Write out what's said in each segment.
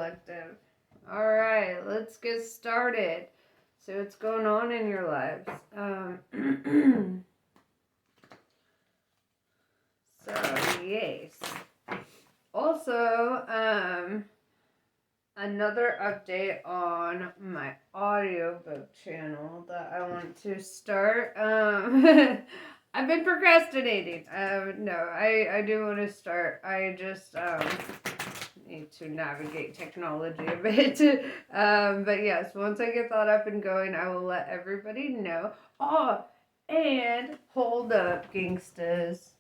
Collective. Alright, let's get started. So what's going on in your lives? So, yes. Also, another update on my audiobook channel that I want to start. I've been procrastinating. No, I do want to start. I just need to navigate technology a bit. But yes, once I get that up and going, I will let everybody know. Oh, and hold up, gangstas.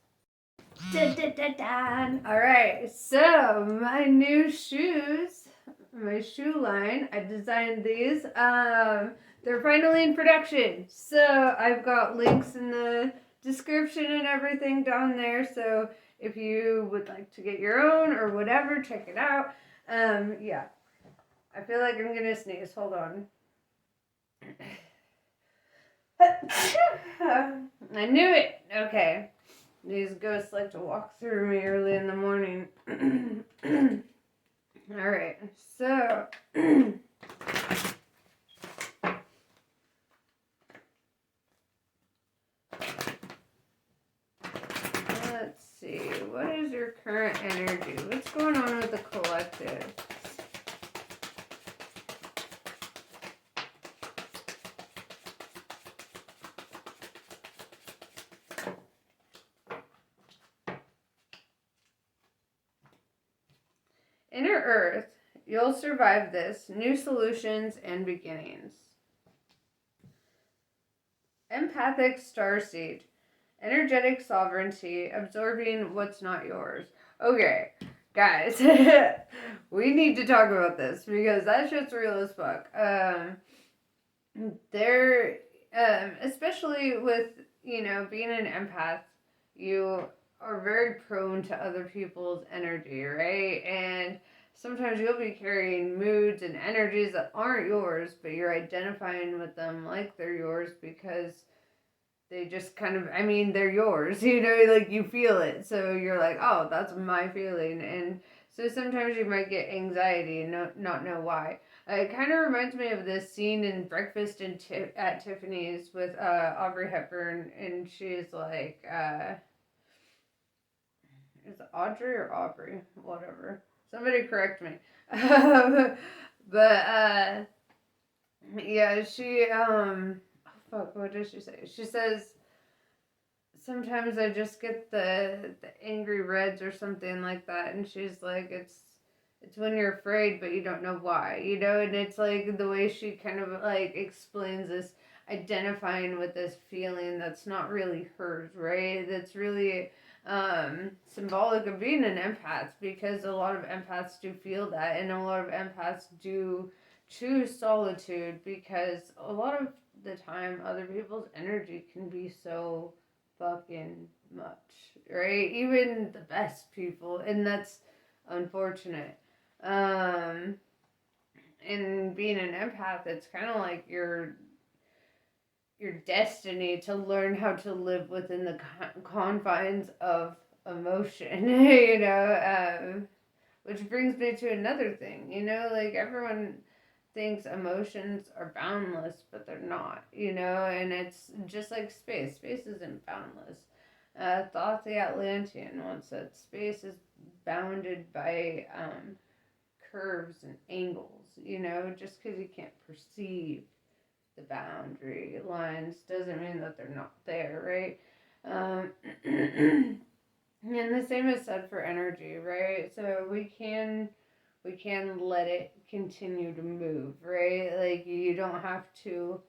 Dun, dun, dun, dun. All right, so my new shoes, my shoe line, I designed these. They're finally in production. So I've got links in the description and everything down there. So if you would like to get your own or whatever, check it out. Yeah. I feel like I'm gonna sneeze. Hold on. I knew it. Okay. These ghosts like to walk through me early in the morning. Alright, so let's see. What is your current energy? What's going on with the collective? Inner Earth, you'll survive this. New solutions and beginnings. Empathic Starseed, energetic sovereignty, absorbing what's not yours. Okay, guys, we need to talk about this because that shit's real as fuck. Especially with, being an empath, you are very prone to other people's energy, right? And sometimes you'll be carrying moods and energies that aren't yours, but you're identifying with them like they're yours because they just kind of, they're yours, like you feel it. So you're like, oh, that's my feeling. And so sometimes you might get anxiety and not know why. It kind of reminds me of this scene in Breakfast at Tiffany's with Audrey Hepburn, and she's like, is it Audrey or Aubrey? Whatever. Somebody correct me. But yeah, she fuck, what does she say? She says, sometimes I just get the angry reds or something like that, and she's like, it's when you're afraid but you don't know why, and it's like the way she kind of like explains this, identifying with this feeling that's not really hers, right? That's really symbolic of being an empath, because a lot of empaths do feel that, and a lot of empaths do choose solitude because a lot of the time other people's energy can be so fucking much, right? Even the best people, and that's unfortunate. Um, and being an empath, it's kind of like your destiny to learn how to live within the confines of emotion, which brings me to another thing, like everyone thinks emotions are boundless, but they're not, and it's just like space. Space isn't boundless. Thoth the Atlantean once said space is bounded by curves and angles, just because you can't perceive the boundary lines doesn't mean that they're not there, right? And the same is said for energy, right? So we can let it continue to move, right? Like you don't have to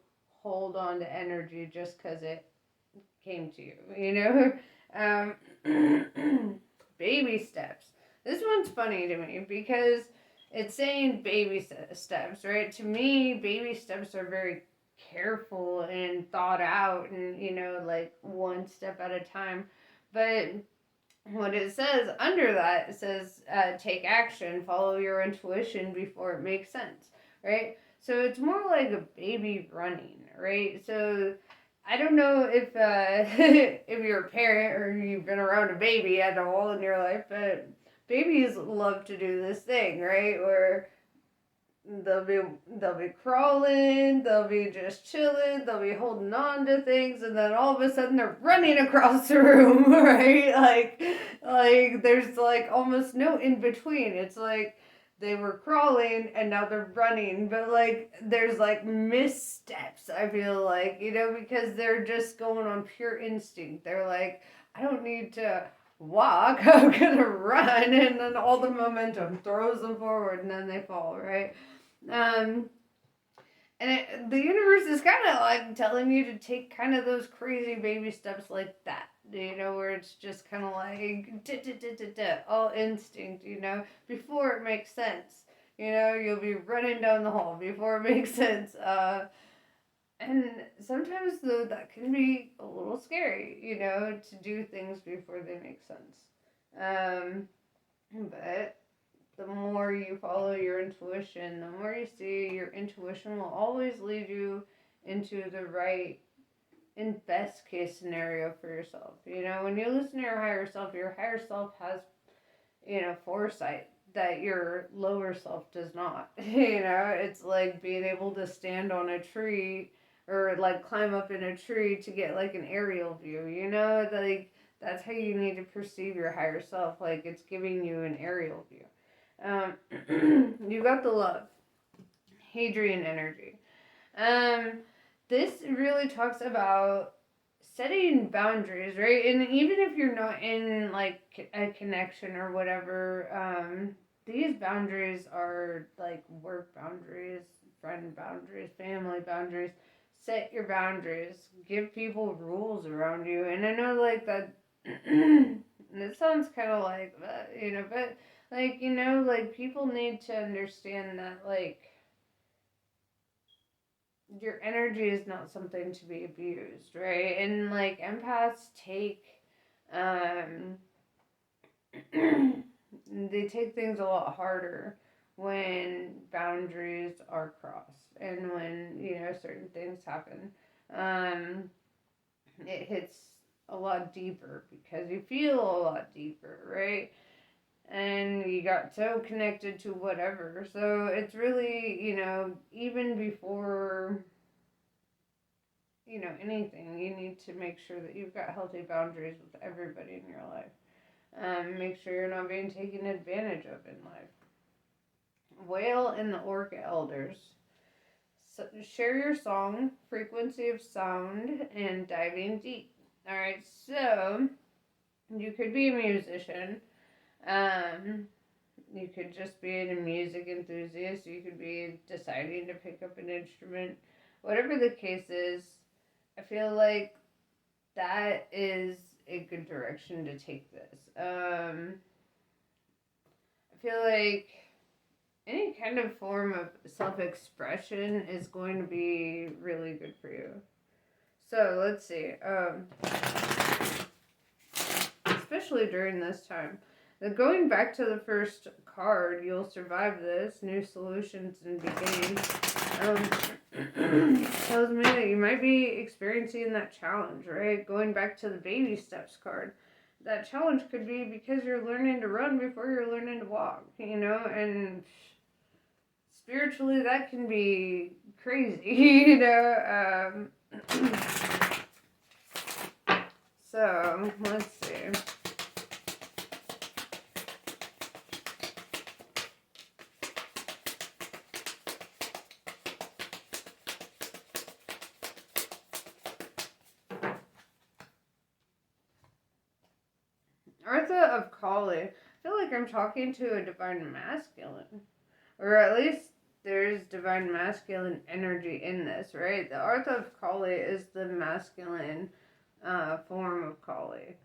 hold on to energy just because it came to you, baby steps. This one's funny to me because it's saying baby steps, right? To me, baby steps are very careful and thought out, and like one step at a time. But what it says under that, it says take action, follow your intuition before it makes sense, right? So it's more like a baby running, right? So I don't know if if you're a parent or you've been around a baby at all in your life, but babies love to do this thing, right? Where They'll be they'll be crawling, they'll be just chilling, they'll be holding on to things, and then all of a sudden they're running across the room, right? Like there's like almost no in between. It's like they were crawling and now they're running, but like there's like missteps, I feel like, because they're just going on pure instinct. They're like, I don't need to walk, I'm gonna run, and then all the momentum throws them forward and then they fall, right? Um, the universe is kind of like telling you to take kind of those crazy baby steps like that, where it's just kind of like all instinct, before it makes sense. You'll be running down the hall before it makes sense. And sometimes, though, that can be a little scary, to do things before they make sense. But the more you follow your intuition, the more you see, your intuition will always lead you into the right and best case scenario for yourself. When you listen to your higher self has, foresight that your lower self does not. It's like being able to stand on a tree or like climb up in a tree to get like an aerial view, like that's how you need to perceive your higher self. Like it's giving you an aerial view. You got the love, Hadrian energy. Um, this really talks about setting boundaries, right? And even if you're not in like a connection or whatever, these boundaries are like work boundaries, friend boundaries, family boundaries. Set your boundaries. Give people rules around you. And I know like that. It sounds kind of like that, but like like people need to understand that like your energy is not something to be abused, right? And like empaths take um they take things a lot harder when boundaries are crossed and when certain things happen. um it hits a lot deeper because you feel a lot deeper, right? And you got so connected to whatever. So it's really, even before, anything, you need to make sure that you've got healthy boundaries with everybody in your life. Make sure you're not being taken advantage of in life. Whale and the Orca Elders. So share your song, frequency of sound, and diving deep. Alright, so you could be a musician. Um, you could just be a music enthusiast. You could be deciding to pick up an instrument. Whatever the case is, I feel like that is a good direction to take this. I feel like any kind of form of self-expression is going to be really good for you. So let's see. Especially during this time. Going back to the first card, you'll survive this. New solutions and beginnings. Tells me that you might be experiencing that challenge, right? Going back to the baby steps card. That challenge could be because you're learning to run before you're learning to walk, and spiritually that can be crazy, So, let's see. Artha of Kali. I feel like I'm talking to a divine masculine. Or at least there's divine masculine energy in this, right? The Artha of Kali is the masculine form of Kali.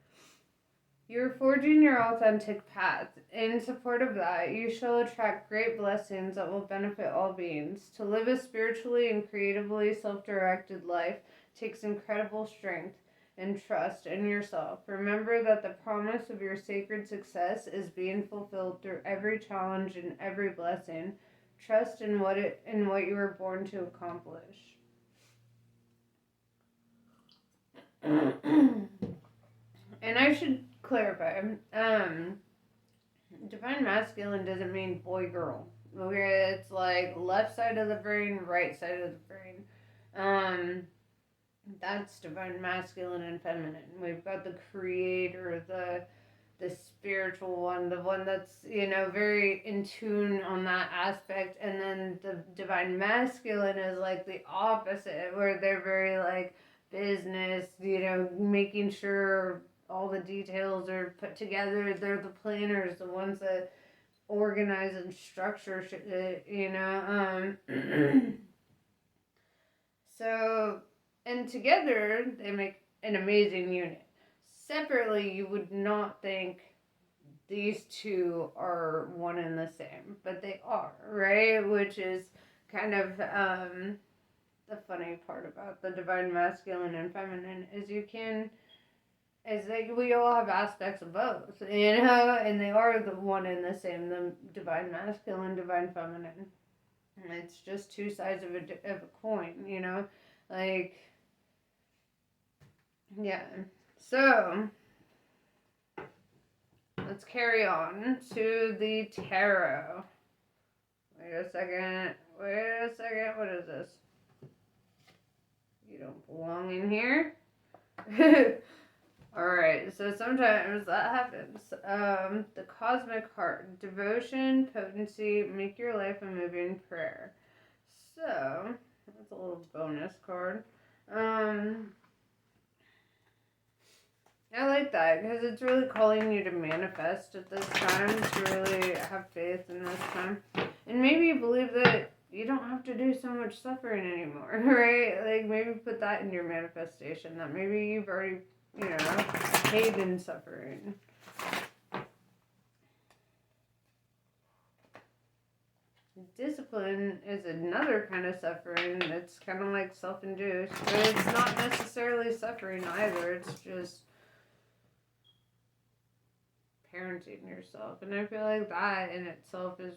You're forging your authentic path. In support of that, you shall attract great blessings that will benefit all beings. To live a spiritually and creatively self-directed life takes incredible strength and trust in yourself. Remember that the promise of your sacred success is being fulfilled through every challenge and every blessing. Trust in what you were born to accomplish. And I should clarify, divine masculine doesn't mean boy girl. where it's like left side of the brain, right side of the brain. Um, that's divine masculine and feminine. We've got the creator, the spiritual one, the one that's, very in tune on that aspect. And then the divine masculine is like the opposite, where they're very like business, making sure all the details are put together. They're the planners, the ones that organize and structure so, and together they make an amazing unit. Separately, you would not think these two are one and the same, but they are, right? Which is kind of the funny part about the divine masculine and feminine is that we all have aspects of both, and they are the one and the same, the divine masculine, divine feminine. And it's just two sides of a coin, like, yeah. So, let's carry on to the tarot. Wait a second. What is this? You don't belong in here. Alright, so sometimes that happens. The Cosmic Heart. Devotion, potency, make your life a moving prayer. So, that's a little bonus card. I like that because it's really calling you to manifest at this time, to really have faith in this time. And maybe you believe that you don't have to do so much suffering anymore, right? Like, maybe put that in your manifestation, that maybe you've already, paid in suffering. Discipline is another kind of suffering that's kind of like self-induced, but it's not necessarily suffering either. It's just parenting yourself, and I feel like that in itself is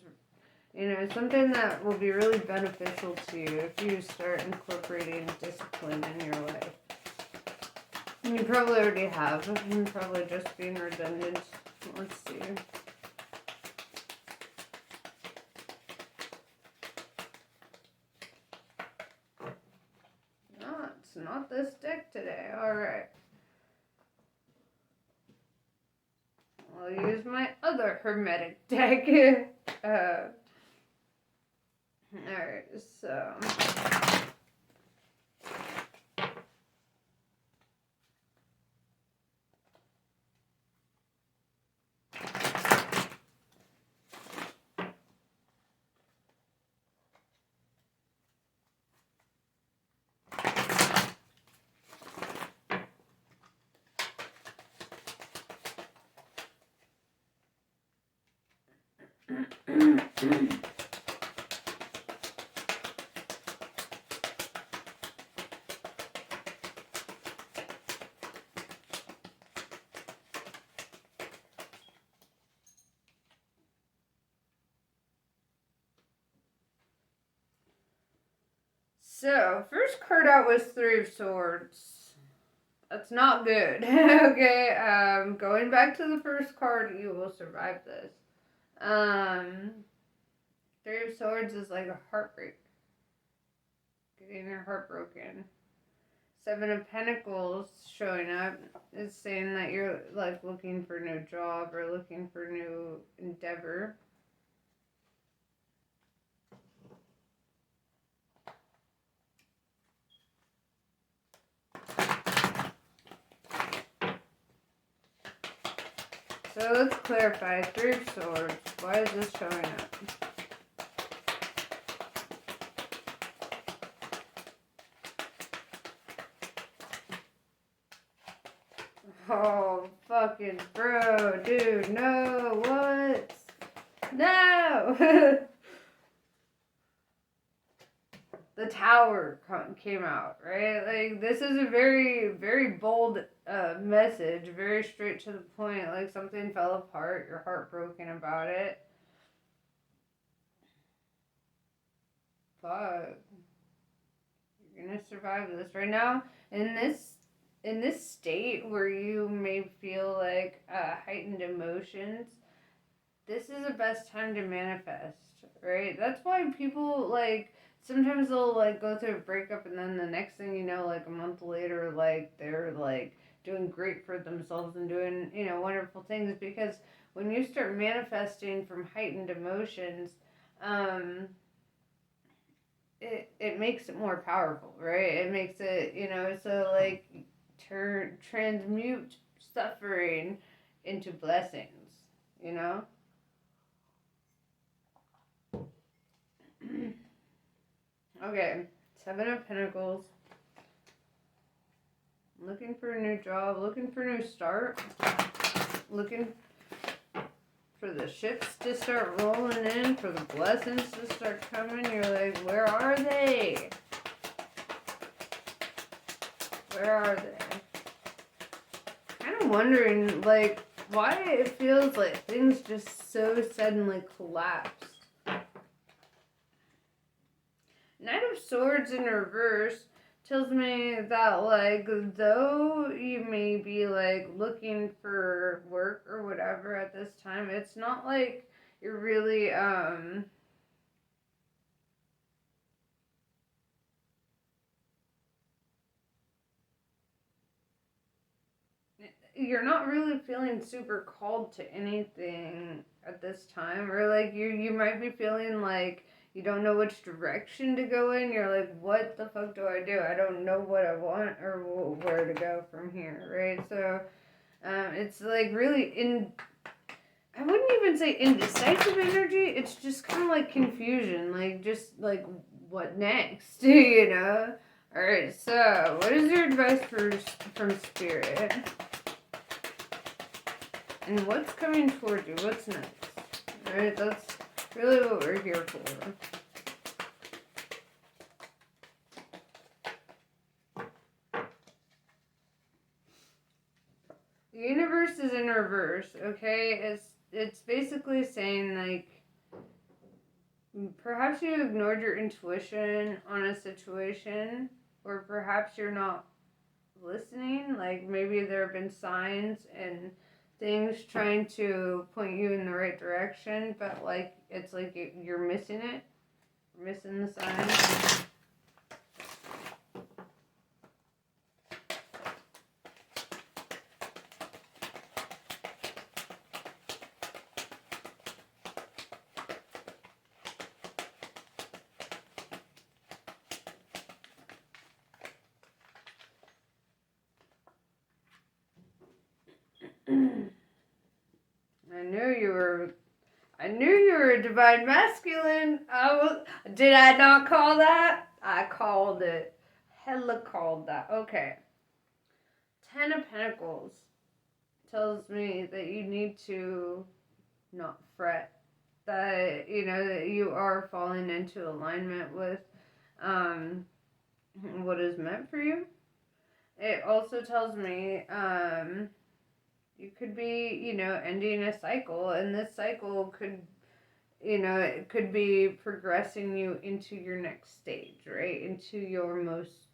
something that will be really beneficial to you if you start incorporating discipline in your life. And you probably already have. I'm probably just being redundant. Let's see. No, it's not this deck today. Alright. I'll use my other hermetic deck. Alright, so... So, first card out was Three of Swords. That's not good. Okay, going back to the first card, you will survive this. Three of Swords is like a heartbreak. Getting your heart broken. Seven of Pentacles showing up is saying that you're like looking for a new job or looking for a new endeavor. So let's clarify. Three of Swords. Why is this showing up? Oh, fucking bro, dude, no, what? No! The Tower came out, right? Like, this is a very, very bold message, very straight to the point. Like, something fell apart, you're heartbroken about it. But you're gonna survive this right now. In this state where you may feel like heightened emotions, this is the best time to manifest, right? That's why people, like, sometimes they'll, like, go through a breakup and then the next thing you know, like, a month later, like, they're, like, doing great for themselves and doing, wonderful things, because when you start manifesting from heightened emotions, it makes it more powerful, right? It makes it, so, like, transmute suffering into blessings, you know? Okay, Seven of Pentacles. Looking for a new job, looking for a new start, looking for the ships to start rolling in, for the blessings to start coming. You're like, where are they? Where are they? Kind of wondering, like, why it feels like things just so suddenly collapsed. Knight of Swords in reverse tells me that, like, though you may be, like, looking for work or whatever at this time, it's not like you're really, you're not really feeling super called to anything at this time, or, like, you might be feeling like you don't know which direction to go in. You're like, what the fuck do I do? I don't know what I want or where to go from here, right? So, it's like really I wouldn't even say indecisive energy. It's just kind of like confusion, like just like what next, you know? All right. So, what is your advice from Spirit? And what's coming toward you? What's next? All right. That's really what we're here for. The universe is in reverse, okay? It's basically saying, like, perhaps you ignored your intuition on a situation, or perhaps you're not listening. Like, maybe there have been signs and things trying to point you in the right direction, but, like, it's like you're missing it. Missing the signs. I knew you were a divine masculine. Did I not call that? I called it. Hella called that. Okay. 10 of Pentacles tells me that you need to not fret. That, that you are falling into alignment with what is meant for you. It also tells me you could be, ending a cycle, and this cycle could, it could be progressing you into your next stage, right? Into your most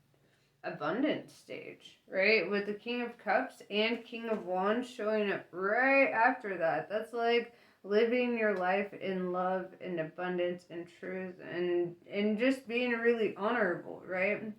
abundant stage, right? With the King of Cups and King of Wands showing up right after that. That's like living your life in love and abundance and truth and just being really honorable, right?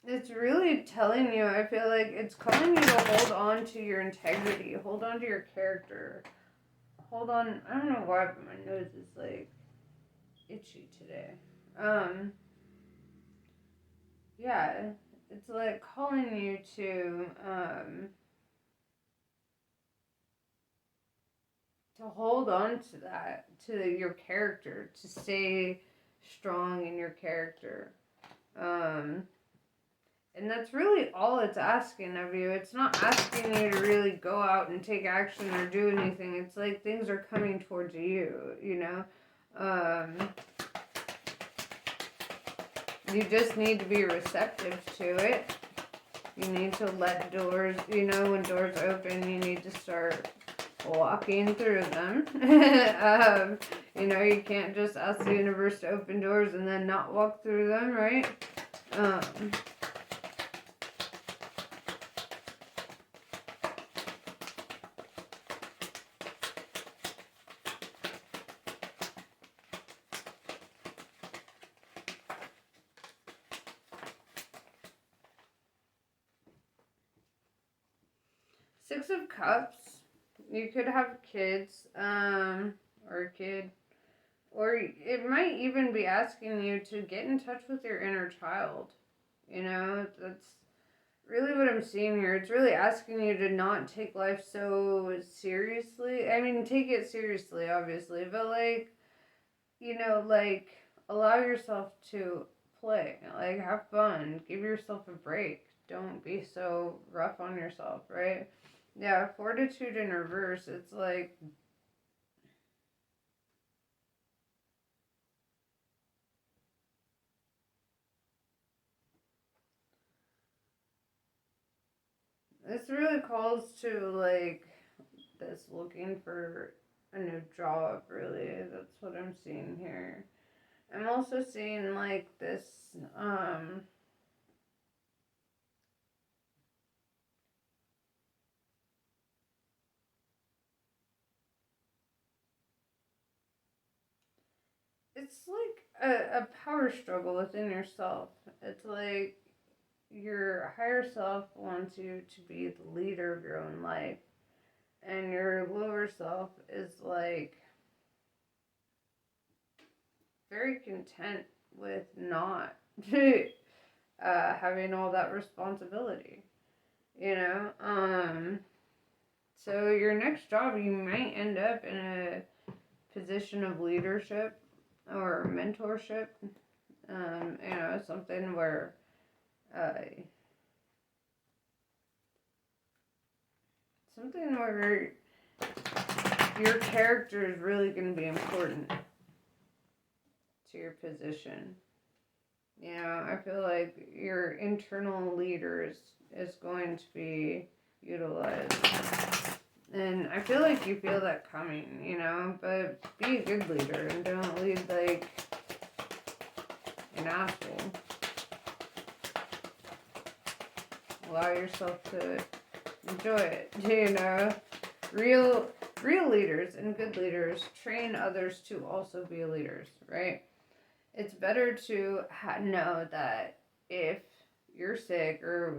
It's really telling you, I feel like it's calling you to hold on to your integrity, hold on to your character, hold on. I don't know why, but my nose is like itchy today. Yeah, it's like calling you to hold on to that, to your character, to stay strong in your character. And that's really all it's asking of you. It's not asking you to really go out and take action or do anything. It's like things are coming towards you, You just need to be receptive to it. You need to let doors, when doors open, you need to start walking through them. You can't just ask the universe to open doors and then not walk through them, right? Um, 6 of Cups. You could have kids, or a kid. Or it might even be asking you to get in touch with your inner child. That's really what I'm seeing here. It's really asking you to not take life so seriously. I mean, take it seriously, obviously, but allow yourself to play. Have fun. Give yourself a break. Don't be so rough on yourself, right? Yeah, Fortitude in reverse. It's like this really calls to this looking for a new job, really. That's what I'm seeing here. I'm also seeing this it's like a power struggle within yourself. It's like your higher self wants you to be the leader of your own life, and your lower self is very content with not having all that responsibility, you know? So your next job, you might end up in a position of leadership or mentorship, something where uh, something where your character is really going to be important to your position. I feel like your internal leader is going to be utilized. And I feel like you feel that coming, but be a good leader and don't lead like an asshole. Allow yourself to enjoy it, Real leaders and good leaders train others to also be leaders, right? It's better to know that if you're sick or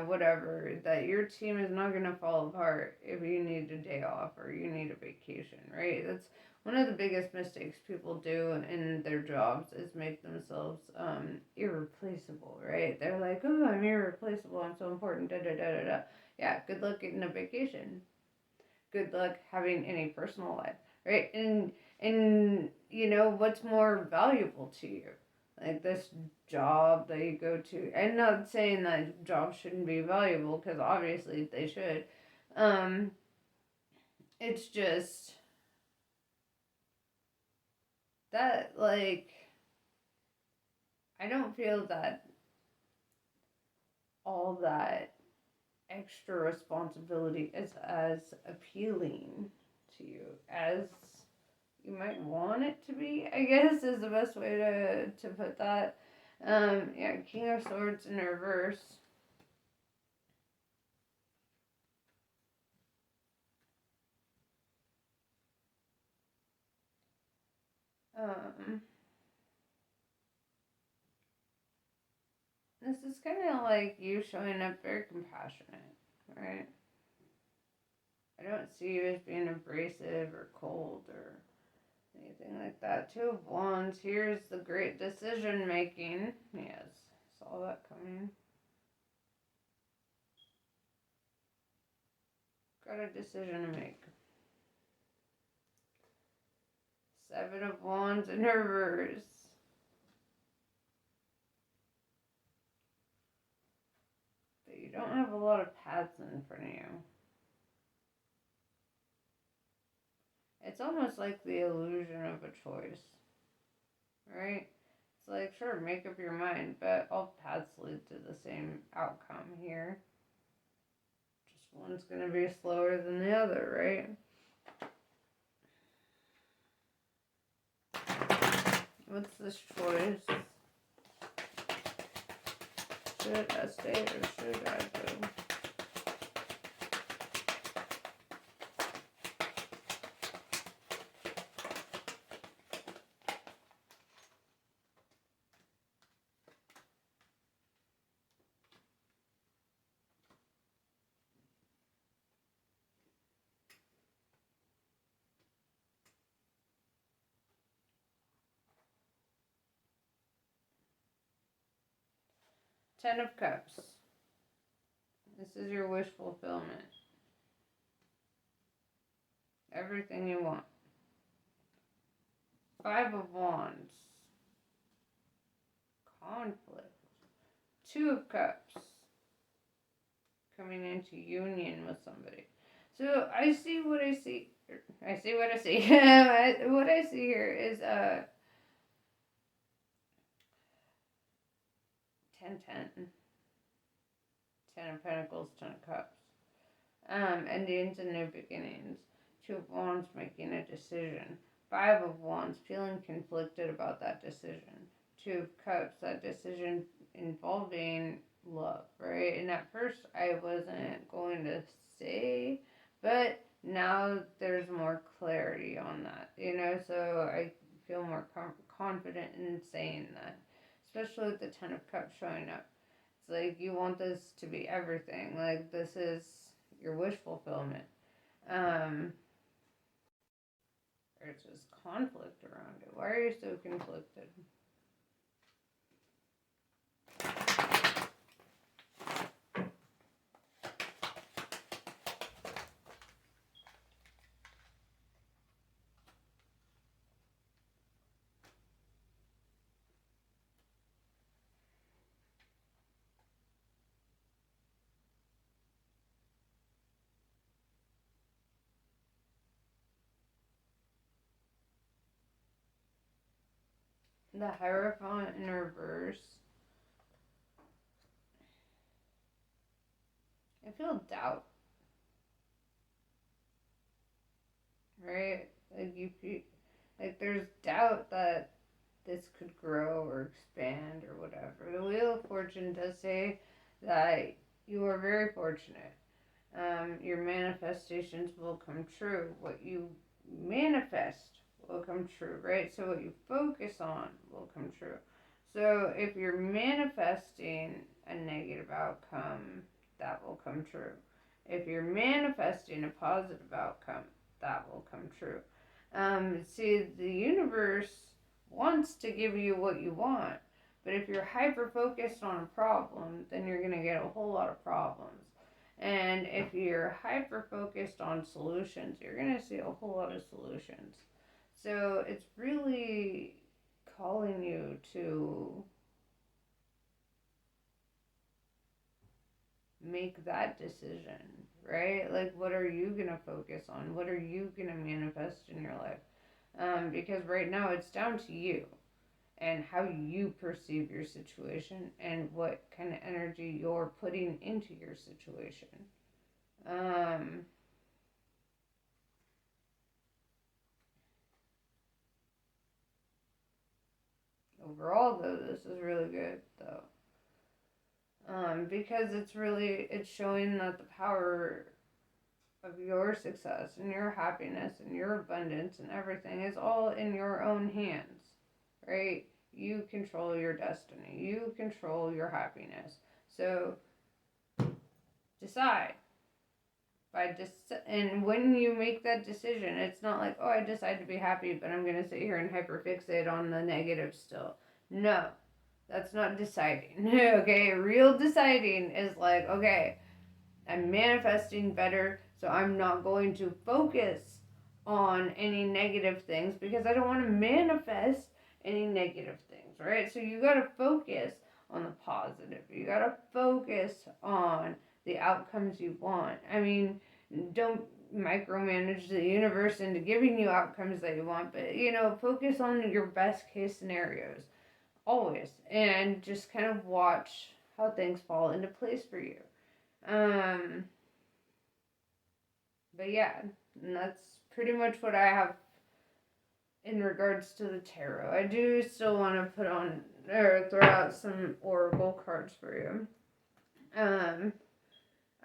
whatever, that your team is not going to fall apart if you need a day off or you need a vacation, right? That's one of the biggest mistakes people do in their jobs is make themselves irreplaceable, right? They're like, oh, I'm irreplaceable, I'm so important, da da da da da. Yeah, good luck getting a vacation. Good luck having any personal life, right? And what's more valuable to you, like this job that you go to. I'm not saying that jobs shouldn't be valuable, because obviously they should. It's just that I don't feel that all that extra responsibility is as appealing to you as you might want it to be, I guess, is the best way to put that. Yeah, King of Swords in reverse. This is kind of like you showing up very compassionate, right? I don't see you as being abrasive or cold or anything like that. 2 of Wands. Here's the great decision making. Yes, saw that coming. Got a decision to make. 7 of Wands in reverse. But you don't have a lot of paths in front of you. It's almost like the illusion of a choice, right? It's like, sure, make up your mind, but all paths lead to the same outcome here. Just one's going to be slower than the other, right? What's this choice? Should I stay or should I go? Ten of Cups. This is your wish fulfillment. Everything you want. Five of Wands. Conflict. Two of Cups. Coming into union with somebody. So I see what I see. I see what I see. What I see here is 10-10. 10 of Pentacles, 10 of Cups. Endings and new beginnings. Two of Wands, making a decision. Five of Wands, feeling conflicted about that decision. Two of Cups, that decision involving love, right? And at first I wasn't going to say, but now there's more clarity on that, so I feel more confident in saying that, especially with the 10 of Cups showing up. It's like you want this to be everything. Like, this is your wish fulfillment. There's just conflict around it. Why are you so conflicted? The Hierophant in reverse. I feel doubt. Right? Like there's doubt that this could grow or expand or whatever. The Wheel of Fortune does say that you are very fortunate. Your manifestations will come true. What you manifest will come true, right? So what you focus on will come true. So if you're manifesting a negative outcome, that will come true. If you're manifesting a positive outcome, that will come true. See, the universe wants to give you what you want, but if you're hyper focused on a problem, then you're going to get a whole lot of problems. And if you're hyper focused on solutions, you're going to see a whole lot of solutions. So it's really calling you to make that decision, right? Like, what are you going to focus on? What are you going to manifest in your life? Because right now it's down to you and how you perceive your situation and what kind of energy you're putting into your situation. Overall, though, this is really good, though. Because it's showing that the power of your success and your happiness and your abundance and everything is all in your own hands, right? You control your destiny. You control your happiness. So decide. And when you make that decision, it's not like, oh, I decide to be happy, but I'm going to sit here and hyperfixate on the negative still. No, that's not deciding. Okay, real deciding is like, okay, I'm manifesting better, so I'm not going to focus on any negative things because I don't want to manifest any negative things, right? So you got to focus on the positive. You got to focus on the outcomes you want. I mean, don't micromanage the universe into giving you outcomes that you want, but focus on your best case scenarios always, and just kind of watch how things fall into place for you. But yeah, and that's pretty much what I have in regards to the tarot. I do still want to put on or throw out some oracle cards for you.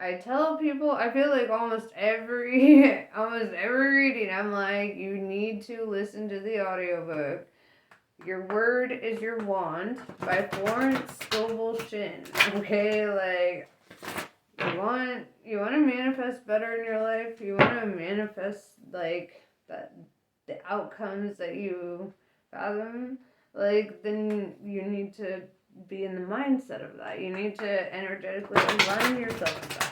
I tell people, I feel like almost every reading, I'm like, you need to listen to the audiobook. Your Word is Your Wand by Florence Scovel Shinn. Okay, like, you want to manifest better in your life. You want to manifest like that the outcomes that you fathom. Like, then you need to be in the mindset of that. You need to energetically align yourself with that.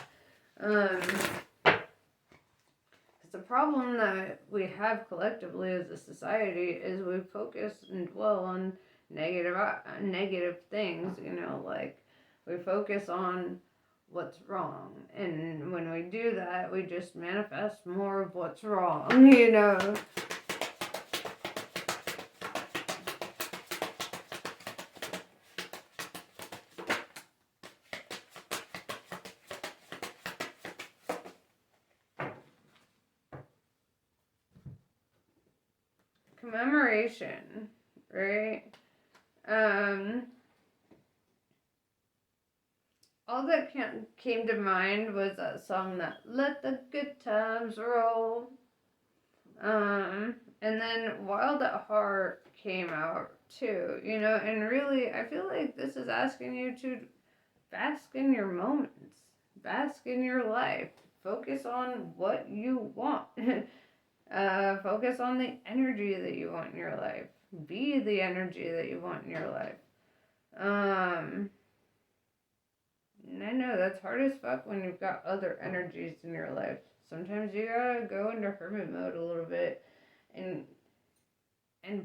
It's a problem that we have collectively as a society is we focus and dwell on negative things. You know, like we focus on what's wrong, and when we do that, we just manifest more of what's wrong. You know. Commemoration, right? All that came to mind was that song that Let the Good Times Roll. And then Wild at Heart came out too, you know, and really I feel like this is asking you to bask in your moments, bask in your life, focus on what you want. Focus on the energy that you want in your life. Be the energy that you want in your life. And I know that's hard as fuck when you've got other energies in your life. Sometimes you gotta go into hermit mode a little bit and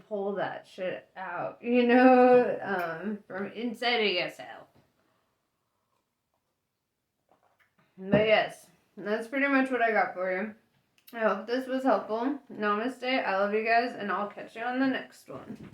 pull that shit out, you know, from inside of yourself. But yes, that's pretty much what I got for you. I hope this was helpful. Namaste. I love you guys, and I'll catch you on the next one.